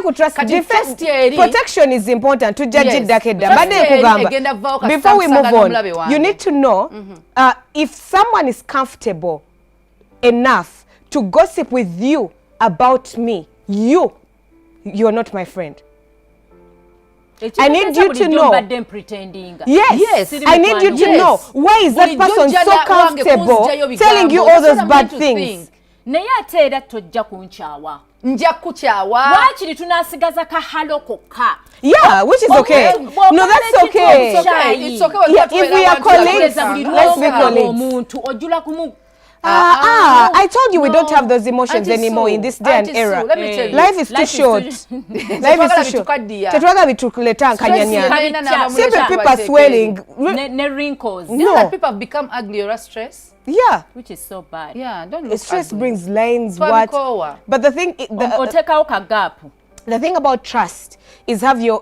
could trust. Protection is important. To judge it before we move on, you need to know if someone is comfortable enough to gossip with you about me, you're not my friend. I need you to know. Yes, I need you to know. Why is that person so comfortable telling you all those bad things? Naye ate era tojja kunkyawa. Nja kukyawa. Waakiri tunasigaza kahalo kokka. Yeah, which is okay. No, that's okay. It's okay. If we are colleagues, let's be colleagues. I told you we don't have those emotions anymore in this day and era. Let me tell you. Life is too short. Life is too short. Tetwaga bitukuleta nkanyanya. Simple people are swelling. Ne wrinkles. No. That people have become ugly or stress. Yeah. Which is so bad. Yeah, don't look stress ugly. brings lines, what? But the thing... The thing about trust is have your,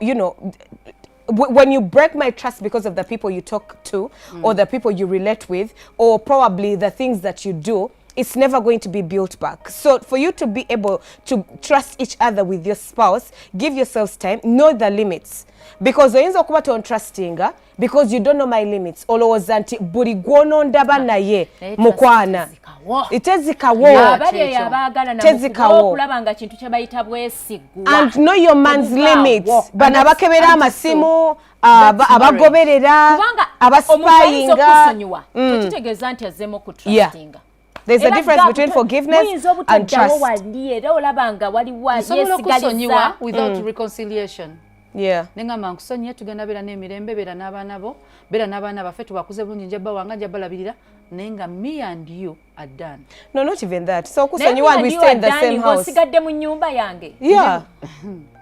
when you break my trust because of the people you talk to or the people you relate with or probably the things that you do, it's never going to be built back. So for you to be able to trust each other with your spouse, give yourselves time, know the limits. Because oyinza okuba tontrustinga because you don't know my limits. Olowooza nti buli gw'onondaba naye mukwana. Tezikawo. And know your man's limits. Bano abakebera amasimu, abagoberera, abaspyinga. Yeah. There's a difference between forgiveness and trust. Nsobola okusonyiwa without reconciliation. Yeah. Nengamba nkusonyiye tugenda bera n'emirembe bera n'abaana bo bera n'abaana baffe tubakuze bulungi njabba wanga njabba labirira nenga me and you are done. No, not even that. So kusonyiwa and we stay in the same house. Osigadde mu nyumba yange. Yeah.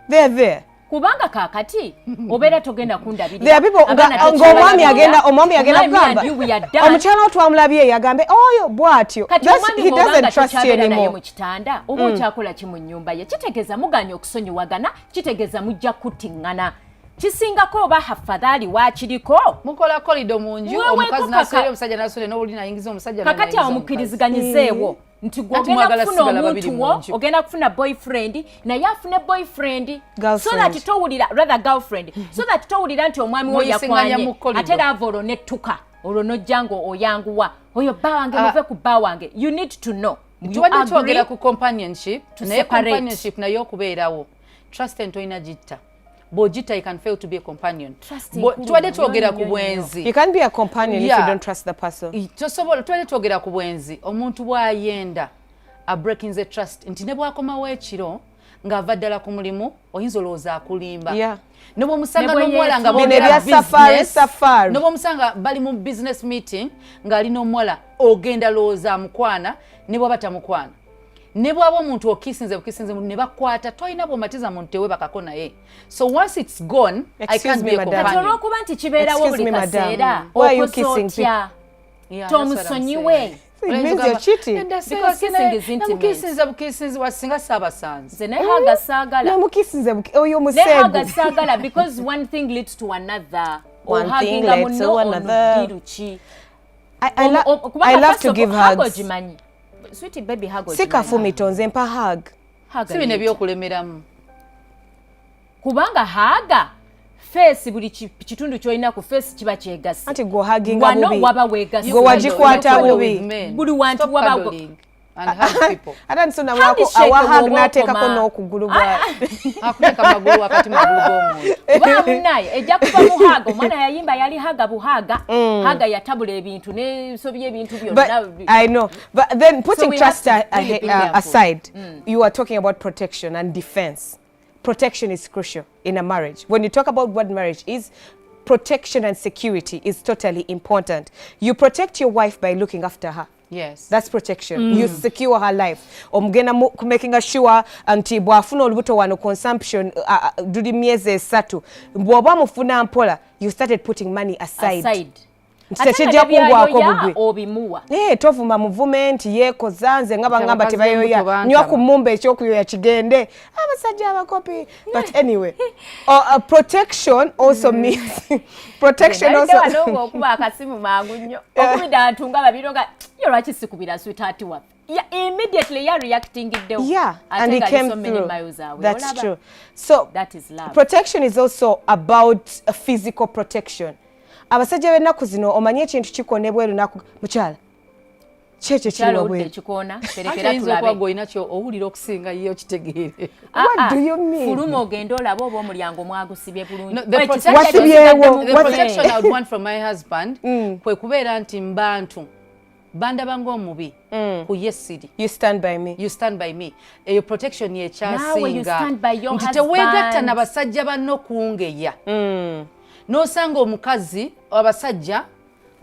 They're there. Kubanga kakati obera togenda kundabirira. There are people omwami agenda kugamba omukyala otwamulabye yagambe oyo bwatyo. He doesn't trust you anymore. Mu kitanda oba okyakola ki mu nyumba ye kitegeeza muganya okusonyiwagana kitegeeza mujja kutingana kisingako oba hafadhali wakiriko mukola kolido munju omukazi nasole omusajja nasole n'obuli nayingiza omusajja kakati awo mukiriziganyizeewo nti ogenda kufuna omuntu wo ogenda kufuna boyfriend naye afune boyfriend so that towulira rather girlfriend so that towulira nti omwami wo yakwanye ate ava olwonettuka olwonojja ngo oyanguwa oyo bba wange muve ku bba wange you need to know tuwadde twogera ku companionship naye companionship naye okubeerawo trust and toina jitta Bojita, you can fail to be a companion. Tuwade twogera ku bwenzi. You can't be a companion if you don't trust the person. Tuwade twogera ku bwenzi. Omuntu bw'ayenda a breaking the trust. Nti ne bw'akomawo ekiro ng'ava ddala ku mulimu oyinza olowooza akulimba. Yeah. Ne bw'omusanga n'omuwala nga boogera business. Ne bw'omusanga bali mu business meeting ng'ali n'omuwala ogenda lowooza amukwana ne bw'aba tamukwana. Ne bw'aba omuntu okisinze ne bakwata toyina bw'omatiza muntu tewe bakako naye. So once it's gone, I can't be a companion. Kati olw'okuba nti kibeerawo buli kaseera okosooka tomusonyiwe. It means you're cheating. Because kissing is intimate. Bukisinzi wasinga saabasanzi. Nze nehaga saagala. Nemukisinze oyo musego. Nehaga saagala because one thing leads to another. One thing leads to another. I love to give hugs. Sweetie baby hug. Sikafumito nze mpa hug. Sibine by'okulemeramu. Kubanga haga face buli kitundu kyolina ku face kiba kyegasi. Anti go hugging bubi. Wano waba wegasi. Go wagikwata bubi. Buli wantu waba and hug people. Ata nsona mwako awahag nateekako n'okugulu bwa akuteeka magulu wakati magulu g'omuntu bamunaye ejja kuba muhaga omwana yayimba yali haga buhaga haga yatabula ebintu nesobya ebintu byonna. I know, but then putting trust aside, you are talking about protection and defense. Protection is crucial in a marriage. When you talk about what marriage is, protection and security is totally important. You protect your wife by looking after her. Yes. That's protection. You secure her life. Omugenda making sure anti bwafuna olubuto wano consumption dudi miezi esatu. Bwoba mufuna mpola, you started putting money aside. Tekijja kugwako bugwe. Obimuwa. Tovuma movement yekoza nze ngamba tebayoya. Nnyo ku mmumba ekyokuyoya kigende. Abasajja abakopi. But anyway, protection also means protection also. Okuba akasimu mangu nnyo. Okubida ntunga babiroga lwaki sikubira sweetheart wa. Yeah, immediately you're reacting it there. Yeah, and he came so through. Away. That's true. So that is love. Protection is also about a physical protection. Abasajja b'ennaku zino omanye ekintu kikonebwa lunaku mukyala. Kyekyo kiwabwe. Kikona perekera tulabe. Ate goyina kyo owulira okusinga yo kitegeere. What do you mean? Fuluma ogenda olaba oba omulyango mwagusibye bulungi. The protection I would want from my husband kwe kubeera nti mbantu bandaba ng'omubi ku yesiri. You stand by me. You stand by me. Eyo protection ye kyasinga. Now you stand by your husband. Nti teweegatta n'abasajja banno kungeya. N'osanga omukazi abasajja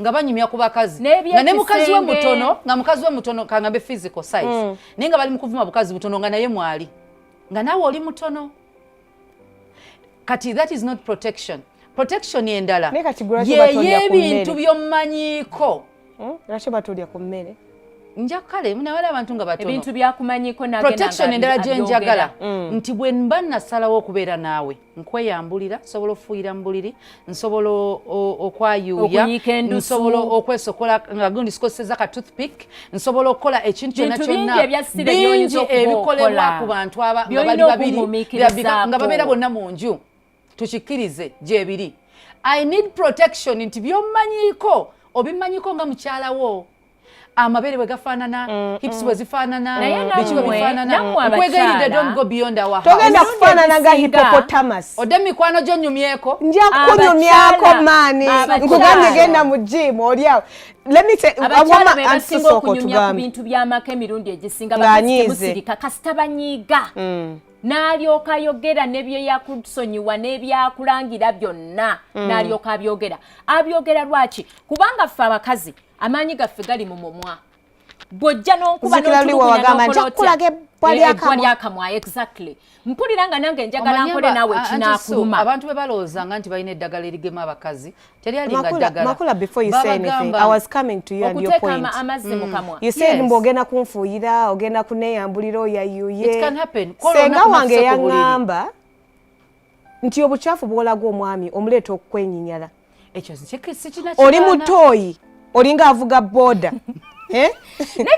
nga banyumya ku bakazi nga ne mukazi we mutono nga mukazi we mutono kangambe physical size naye nga bali mu kuvuma bukazi butono nga naye mwali nga naawe oli mutono kati that is not protection. Protection endala y'ebintu by'omumanyiiko lwaki batulya ku mmere nja kale munawala abantu nga batono ebintu byakumanyiko nagenda protection endala gye njagala nti bwe mba nasalawo okubeera naawe nkweyambulira nsobola ofuuyira mu buliri nsobola okwayuuya nsobola okwesokola nga gundi sikoseza ka toothpick nsobola okukola ekintu kyonna kyonna bingi ebikolebwa ku bantu nga bali babiri nga babeera bonna mu nju tukikkirize gyebiri. I need protection nti by'omumanyiiko obimanyiko nga mukyalawo amabere bwe gafaanana hips bwe zifaanana biki bwe bifaanana okwegayiridde don't go beyond our house. Togenda kufaanana nga hippopotamus odde mikwano gyo nnyumyeko nja kunyumyako maani nkugambye genda mu gym oliawo. Let me say abakyala be basinga okunyumya ku bintu by'amaka emirundi egisinga bamusirika kasita banyiiga n'alyoka ayogera n'ebyo yakusonyiwa n'ebyakulangira byonna n'alyoka abyogera lwaki kubanga ffe abakazi amaanyi gaffe gali mu mumwa bw'ojja n'okuba n'otulugunya exactly mpulira nga nange njagala nkole naawe kinaakuluma. Abantu be balowoozanga nti balina eddagala erigema abakazi teryalinga ddagala. Makula, before you say anything, I was coming to you and your point. Amazzi mu kamwa. You said mbogenda kunfuuyira ogenda kuneeyambulira oyayuye. It can happen. Senga wange yaŋŋamba nti obukyafu bw'olaga omwami omuleeta okukwenyinyala. Ekyo sikina oli mutooyi olinga avuga boda. Naye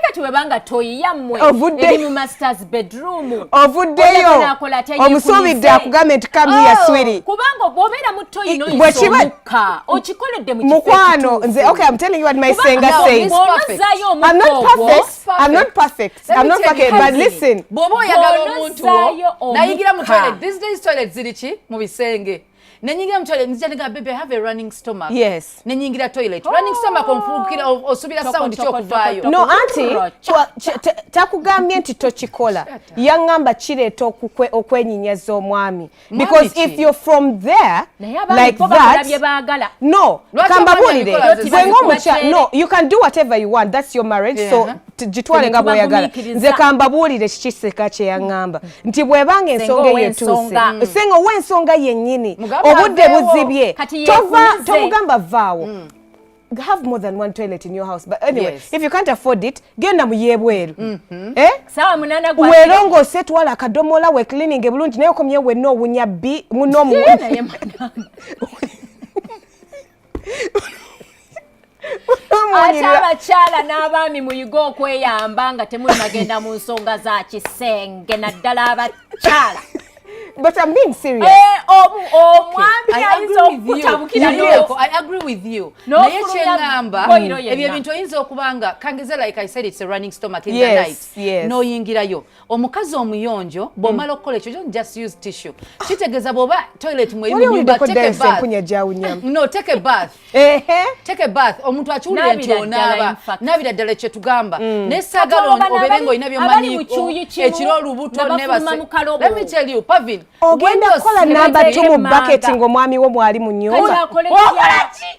kati webanga toyi yammwe eri mu master's bedroom ovuddeyo omusuubidde akugambye nti come here sweetie kubanga bw'obeera mu toyi n'oyisomuka okikoledde mu mukwano nze okay I'm telling you what my senga says. I'm not perfect but listen bw'oba oyagala omuntu wo nayigira mu toilet these days toilet ziri ki mu bisenge nenyingira mu toilet nzija baby I have a running stomach. Yes. Nenyingira toilet. Running stomach onfukira osubira sound kyokuvaayo. No auntie takugambye nti tokikola. Yaŋŋamba kireeta okwenyinyaza omwami. Because if you're from there like that no kambabulire no you can do whatever you want that's your marriage so gitwale nga bw'oyagala. Nze kambabulire kikiseka kye yaŋŋamba nti bw'ebanga ensonga eyetuuse senga ow'ensonga yennyini obudde buzibye tomugamba vaawo. Have more than one toilet in your house but anyway if you can't afford it genda mu yeebweru sawa munana gwa weerongose twala akadomola we cleaning ebulungi naye okomye wenna owunya bi munomu ate abakyala n'abaami muyiga okweyamba nga temuli magenda mu nsonga za kisenge naddala abakyala But I'm being serious. I agree with you. Naye kyengamba ebyo bintu oyinza okubanga kangeze like I said it's a running stomach in the night. No yingirayo. Omukazi omuyonjo bw'omala okukola ekyo don't just use tissue. Kitegeeza bw'oba toilet mwe nyumba take a bath. No, take a bath. Take a bath. Omuntu akyulira nti onaaba. Nabira ddala kye tugamba. N'essaagala oberenga olina by'omanyiiko ekiro olubuto nebase. Let me tell you, Pavin. Ogenda kukola namba 2 mu bucket ng'omwami wo mwali mu nnyumba.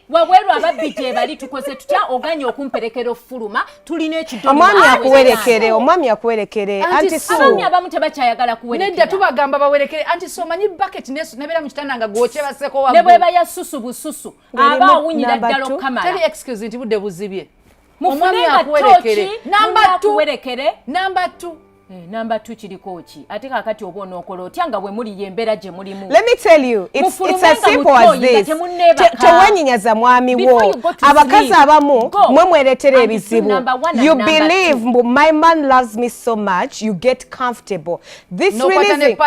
Wabweru ababbi gye bali tukoze tutya oganya okumperekera ofuluma tulina ekidomo. Omwami akuwerekere. Anti so. Abami abamu tebakyayagala kuwerekera. Nedda tubagamba bawerekere. Anti so manyi bucket nebeera mu kitanda nga gwoche baseko waggulu. Ne bweba ya susu bususu. Aba awunyira ddala okamala. Teri excuse nti budde buzibye. Omwami akuwerekere. Number 2. Number 2 kiriko ki ate kakati oba onookola otya nga bwe muli yembeera gye mulimu. Let me tell you, it's as simple as this. Tewennyinyaza mwami wo. Abakazi abamu mwe mwereetera ebizibu. You believe my man loves me so much, you get comfortable. This releasing,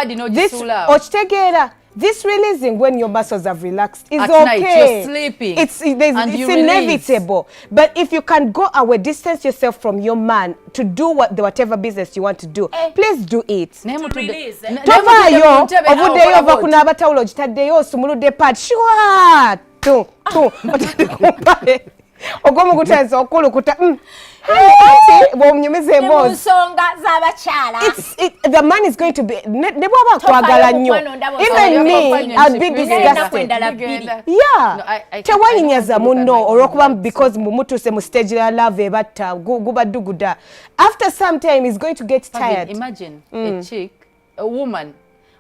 okitegeera. This releasing when your muscles have relaxed is at okay. Night, you're sleeping. It's inevitable. But if you can go away, distance yourself from your man to do whatever business you want to do, please do it. Tovaayo ovuddeyo ova kunaaba tawulo ogitaddeyo osumuludde pad shwa tu ogw'omugutaza okulukuta the man is going to be even me I'll be disgusted. Tewanyiyaza munno olw'okuba because mumutuse mu stage ya love ebatta gubadduguda. After some time he's going to get tired. Imagine a chick, a woman,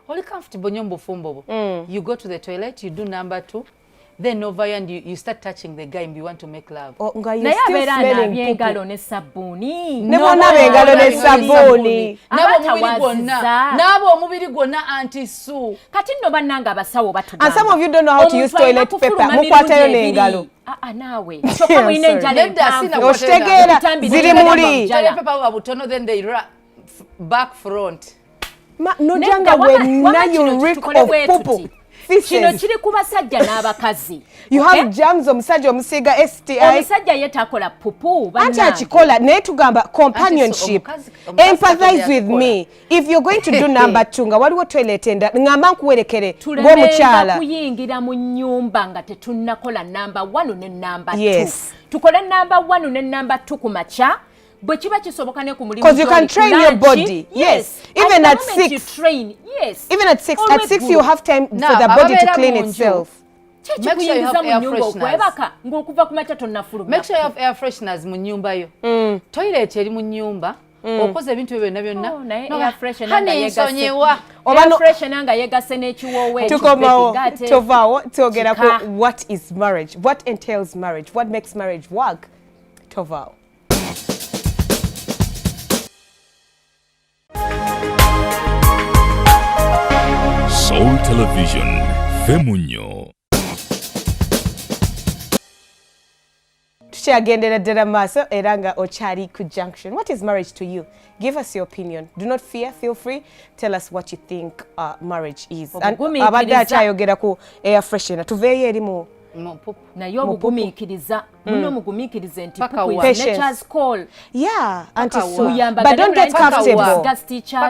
only comfortable nyombo. You go to the toilet, you do number 2. Then over and you start touching the guy and you want to make love. Oh, you still smelling engalo ne sabuni. Nabo omubiri gwonna anti su. Kati nno bannanga abasawo batugamba. And some of you don't know how to use toilet paper. Mukwatayo n'engalo. Naawe. Kyokka mulina enjala empanvu. Oshitegeera ziri muli. Toilet paper wa butono then they back front. Nojanga wenna you reek of poop. Kino kiri ku basajja n'abakazi. You have germs omusajja omusiiga STI. Omusajja ye takola pupu. Anti akikola naye tugamba companionship. Empathize with me. If you're going to do number 2 nga waliwo toilet enda ngamba nkuwerekere ng'omukyala. Tuleme kuyingira mu nnyumba nga tetunnakola number 1 ne number 2. Yes. Tukole number 1 ne number 2 ku makya. Because you can train your body. Yes. Even at 6. You train. Yes. Even at 6. At 6 you have time for the body to clean itself. Make sure you have air fresheners. Make sure you have air fresheners mu nyumba yo. Toilet eri mu nyumba. Okoze ebintu byonna byonna. Air freshener nga yegase n'ekiwoowe. Tukomawo tovaawo twogera ku what is marriage? What entails marriage? What makes marriage work? Tovaawo. Soul Television, Femunyo. Tukyagendera ddala maaso era nga okyali ku Junction. What is marriage to you? Give us your opinion. Do not fear. Feel free. Tell us what you think marriage is. Abadde akyayogera ku air freshener. Tuveeyo eri mu naye obugumiikiriza muno mugumiikirize nti nature's call. Yeah, anti so. But don't get comfortable.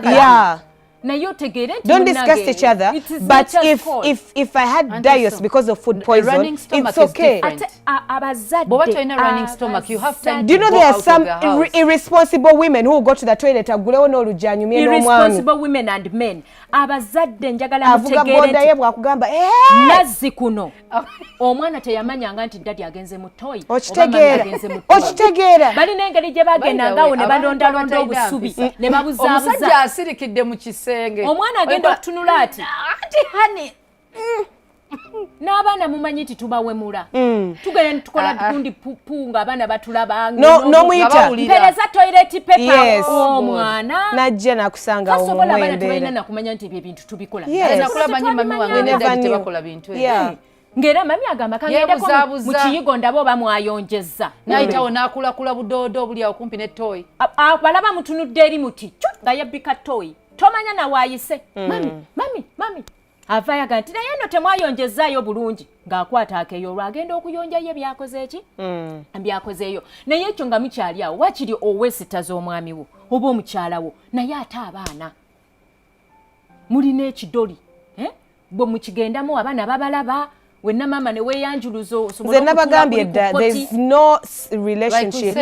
Yeah. Don't discuss each other, but if I had diarrhea because of food poison, it's okay. But in a running stomach, you have time. Do you know there are some irresponsible women who go to the toilet agulewo n'olujjanyu irresponsible women and men. Abazadde njagala mutegeere nazzi kuno omwana teyamanyanga nti dadi agenze mu toyi okitegeera balina engeri gye bagendangaawo ne balondalonda obusubi ne babuzaabuza omusajja asirikidde mu kisenge omwana agenda okutunula ati hani n'abaana mumanyi nti tubawemula tugenda nitukola tukundi pupu ng'abaana batulaba n'omuyita mpereza toilet paper omwana najja nakusanga kasobola abaana tebalina nakumanya nti ebyo ebintu tubikola nakulaba nyi mami wange nedda tebakola bintu ng'era mami agamba kagendeko mu kiyigo ndaba oba mwayonjezza nayitawo n'akulakula budoodo obuli awo kumpi ne toyi balaba mutunudde eri muti nga yabbika toyi tomanya na waayise mami avaayo aga nti naye nno temwayonjezaayo bulungi ng'akwata akeeyo olwagenda okuyonjayo byakoze eki byakozeeyo naye ekyo nga mukyali awo wakiri oweesitaza omwami wo oba omukyala wo naye ate abaana mulina ekidoli bwe mukigendamu abaana babalaba wenna mama ne weeyanjuluza nze nabagambye dda there's no relationship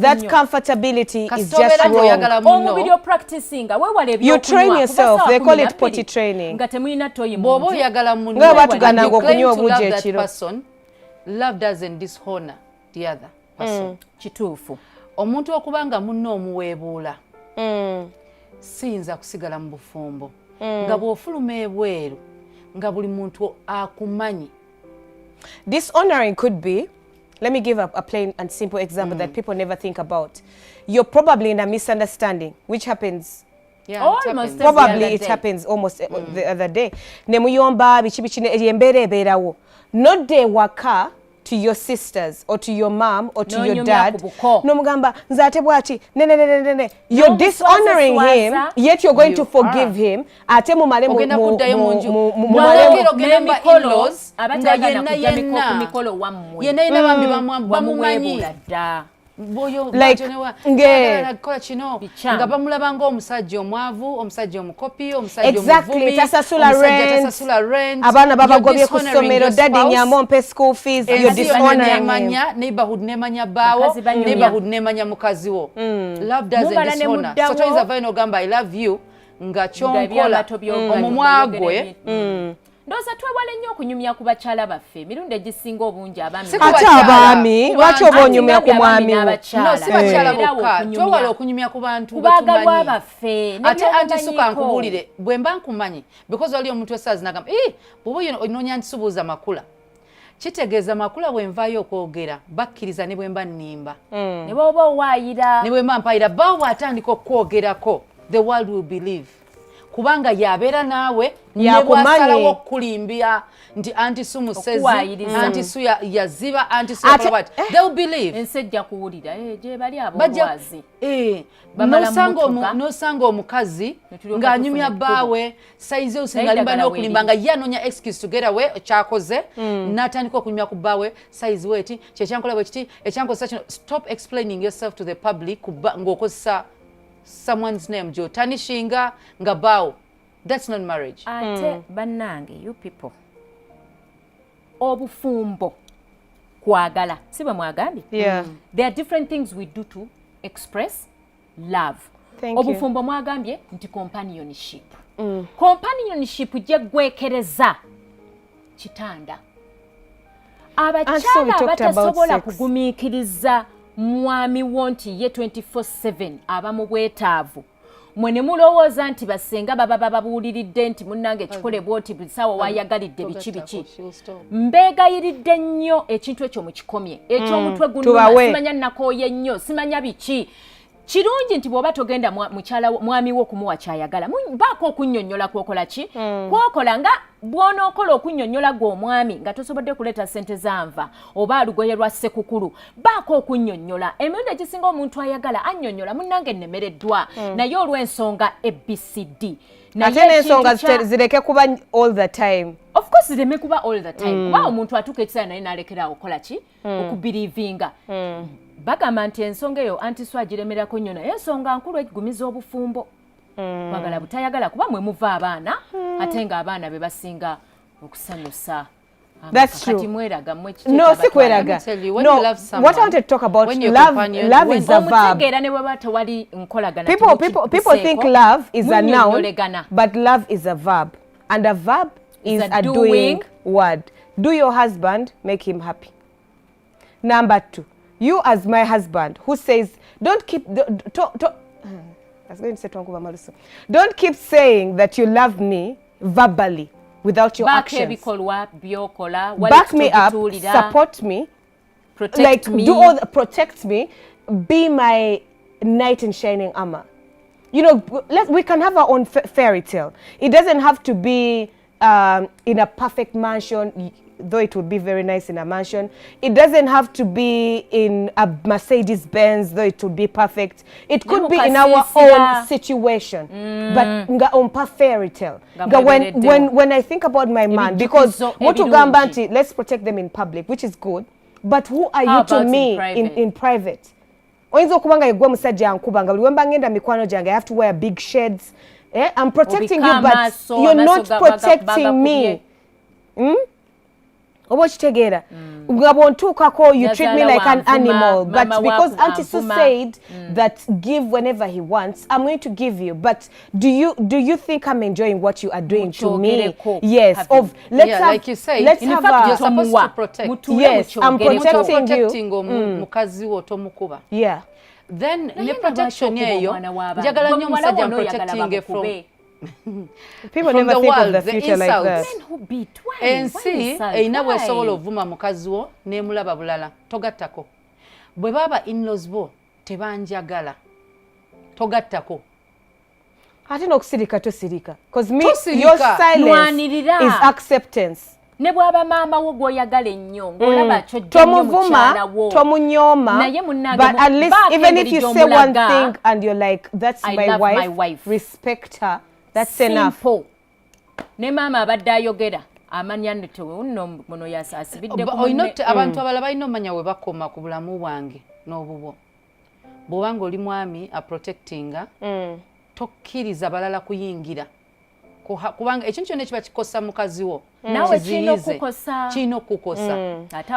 that comfortability is just wrong omubiri opracticinga weewala you train yourself they call it potty training nga temulina toyi bw'oba oyagala munno nga batugana ng'okunywa obugi ekiro love doesn't dishonor the other person kituufu omuntu okubanga munno omuweebuula siyinza kusigala mu bufumbo nga bw'ofuluma ebweru nga buli muntu akumanyi. Dishonoring could be, let me give a plain and simple example that people never think about. You're probably in a misunderstanding, which happens. Yeah, almost probably it happens almost the other day. Nemuyomba bichi yembere berawo. Not de waka to your sisters or to your mom or to your dad. No mugamba nzate bwati ne. You're dishonoring him, yet you're going to forgive him. Ate mumale mumale like nga bamulaba ng'omusajja omwavu omusajja omukopi omusajja omuvumi tasasula rent abaana babagobye ku ssomero daddy nyamo mpe school fees you're dishonoring him neighborhood nemanya baawo neighborhood nemanya mukazi wo love doesn't dishonor so toyinza vayo n'ogamba I love you nga kyonkola omumwagwe ndoza twewale nnyo okunyumya ku bakyala baffe mirundi egisinga obungi abaami ate abaami lwaki oba onyumya ku mwami no si bakyala bokka twewale okunyumya ku bantu betumanyi baffe ate anti suka nkubulire bwe mba nkumanyi because wali omuntu esaazi nagamba bw'oba onoonya ntisubuuza makula kitegeeza makula bwe nvaayo okwogera bakkiriza ne bwe mba nnimba ne bw'oba owaayira ne bwe mba mpayira bawo bw'atandika okwogerako the world will believe kubanga yabeera naawe nebwasalawo okukulimbya nti anti su musezi anti su yaziba anti su yakolabati they'll believe ensejja kuwulira gye bali abo obwazi nosanga omukazi ng'anyumya bbaawe sayizi osinga limba n'okulimba nga ye anoonya excuse to get away kyakoze n'atandika okunyumya ku bbaawe sayizi weeti kyekyankola bwe kiti ekyankozesa kino stop explaining yourself to the public ng'okozesa someone's name gyotanishinga nga bawo that's not marriage ate bannange you people obufumbo kwagala si bwe mwagambye there are different things we do to express love obufumbo mwagambye nti companionship companionship gye gwekereza kitanda abakyala batasobola kugumiikiriza mwami wo nti ye 24/7 aba mu bwetaavu mwe ne mulowooza nti basenga baba babuuliridde nti munnange ekikole bwoti busawo wayagalidde biki mbeegayiridde nnyo ekintu ekyo mu kikomye ekyomutwe gunnuma simanya nnakooye nnyo simanya biki kirungi nti bw'oba togenda mukyala mwami wo okumuwa kyayagala baako okunnyonnyola kwokola ki kwokola nga bw'onookola okunnyonnyola gw'omwami nga tosobodde kuleeta ssente zanva oba alugoye lwa ssekukulu baako okunnyonnyola emirundi egisinga omuntu ayagala annyonnyola munnange nnemereddwa naye olw'ensonga ABCD ate n'ensonga zireke kuba all the time of course zireme kuba all the time kuba omuntu atuuka ekiseera naye n'alekeraawo okukola ki okubiriivinga bagamba nti ensonga eyo antiswa agiremerako nnyo naye ensonga nkulu egumiza obufumbo kwagala butayagala kuba mwe muva abaana ate ng'abaana be basinga okusanyusa That's true. No, si kweraga. No, what I wanted to talk about, love is a verb. People think love is a noun, but love is a verb. And a verb is a doing word. Do your husband, make him happy. Number 2, you as my husband who says, don't keep saying that you love me verbally without your actions. Back me up, support me, protect me. Protect me, be my knight in shining armor. You know, we can have our own fairy tale. It doesn't have to be in a perfect mansion. though it would be very nice in a mansion. It doesn't have to be in a Mercedes Benz, though it would be perfect. It could be in our own situation. But nga ompa fairy tale. When I think about my man, because mutugambanti, let's protect them in public, which is good. But who are you to me in private? Oyinza okubanga yegwe musajja ankubanga buli wemba ngenda mikwano jange I have to wear big shades. I'm protecting you, but you're not protecting me. Obochitegera ngabontukako you treat me like an animal, but because Auntie Sue said that give whenever he wants, I'm going to give you. But do you think I'm enjoying what you are doing to me? Yes. Of like you say, let's in have fact you're supposed to protect. Yes, I'm protecting you. Mukazi wo tomukuba. Yeah. Then ne protection yeyo njagala nnyo musajja protecting from people never think of the future like that. Ensi eyina bwesobola ovuma mukazi wo n'emulaba bulala togattako. Bwe baba in-laws bo tebanjagala togattako. Ate n'okusirika tosirika. Because me, your silence is acceptance. Ne bwaba maama wo gwoyagala ennyo ng'olaba kyojja nnyo mukyala wo tomunyoma, but at least even if you say one thing and you're like, that's my wife, respect her, that's enough. Ne maama abadde ayogera amanya nti nno muno asibidde ku abantu abalala balina omanya we bakoma ku bulamu bwange n'obubwo. Bw'obanga oli mwami protectinga tokkiriza balala kuyingira. Kubanga ekintu kyonna ekiba kikosa mukazi wo nawe kino kukosa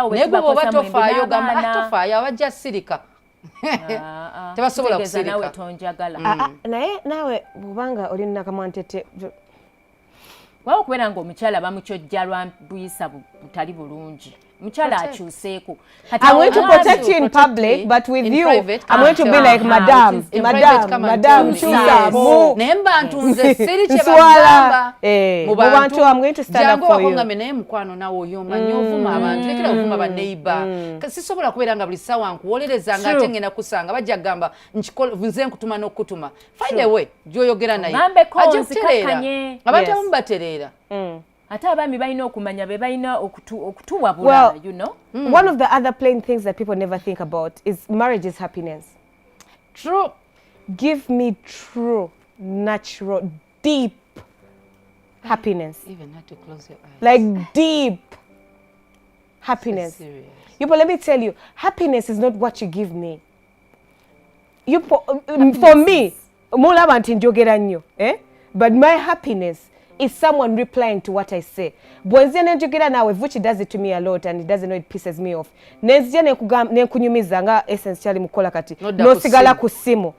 naye gwe bw'oba tofaayo gamba tofaayo abajja sirika tebasobola kusirika nawe tonjagala naye nawe bw'obanga oli nakamwantete waba okubeera ng'omukyala bamukyojja lwa buyisa butali bulungi mukyala akyuseeko. I'm going to protect you in public, but with you, private, I'm going to be like madam, chusa, mu. Nemba ntunze siri kye bagamba. Mubantu, I'm going to stand up for you. Jango ngame naye mukwano nawo yoma nyovuma abantu lekera ovuma ba neighbor. Sisobola kubeera nga buli sawa nkuwolereza nga ate ngenda kusanga bajja gamba nze nkutuma n'okutuma. Find a way gyoyogera naye. Ajja kutereera. Abantu abamu batereera. Ate abaami balina okumanya be balina okutuwabula, you know. One of the other plain things that people never think about is marriage is happiness. True. Give me true, natural, deep happiness. Even had to close your eyes. Like deep happiness. So serious. But let me tell you, happiness is not what you give me. For me, but my happiness is someone replying to what I say. Which does it to me a lot and it doesn't know, it pisses me off. No sigala kusimu.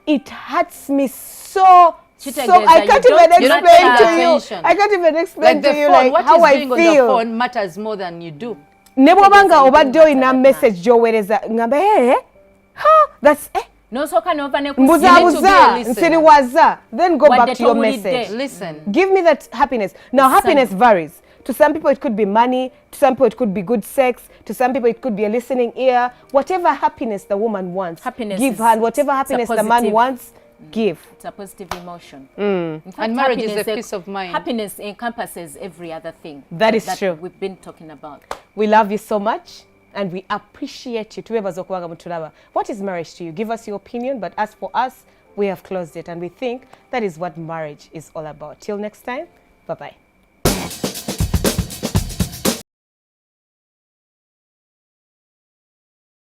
It hurts me so I can't even explain to you. I can't even explain to you like how I feel. What is doing on the phone matters more than you do. Nebobanga obadde ina message jowereza ngamba that's no soka nova ne kusiriwaza, then go back to your message. Listen. Give me that happiness. Now happiness varies. To some people it could be money, to some people it could be good sex, to some people it could be a listening ear. Whatever happiness the woman wants, give her. Whatever happiness the man wants, give. It's a positive emotion. Fact, and marriage is a peace of mind. Happiness encompasses every other thing. That is true. We've been talking about. We love you so much. And we appreciate you. What is marriage to you? Give us your opinion, but as for us, we have closed it. And we think that is what marriage is all about. Till next time, bye-bye.